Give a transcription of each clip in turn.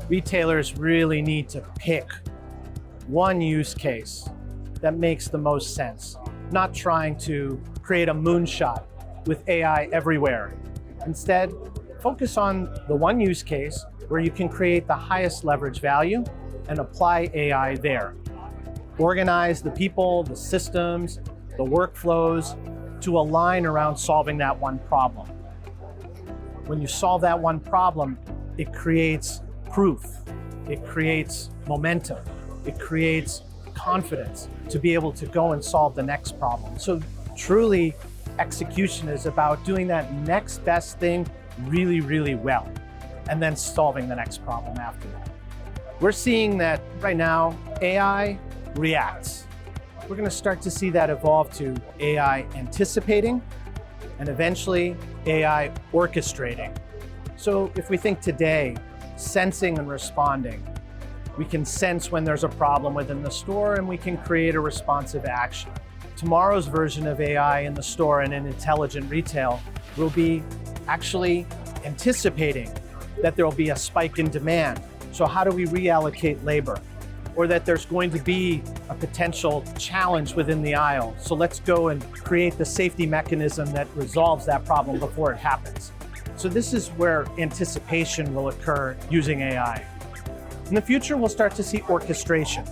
Retailers really need to pick one use case that makes the most sense, not trying to create a moonshot with AI everywhere. Instead, focus on the one use case where you can create the highest leverage value and apply AI there. Organize the people, the systems, the workflows to align around solving that one problem. When you solve that one problem, it creates proof, it creates momentum, it creates confidence to be able to go and solve the next problem. So truly, execution is about doing that next best thing really, really well, and then solving the next problem after that. We're seeing that right now, AI reacts. We're going to start to see that evolve to AI anticipating and eventually AI orchestrating. So if we think today, sensing and responding, we can sense when there's a problem within the store and we can create a responsive action. Tomorrow's version of AI in the store and in intelligent retail will be actually anticipating that there will be a spike in demand. So how do we reallocate labor? Or that there's going to be a potential challenge within the aisle. So let's go and create the safety mechanism that resolves that problem before it happens. So this is where anticipation will occur using AI. In the future, we'll start to see orchestration.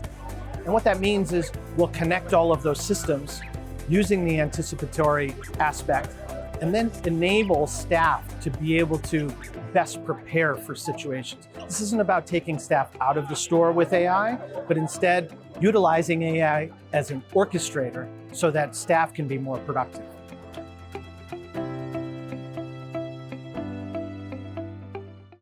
And what that means is we'll connect all of those systems using the anticipatory aspect and then enable staff to be able to best prepare for situations. This isn't about taking staff out of the store with AI, but instead utilizing AI as an orchestrator so that staff can be more productive.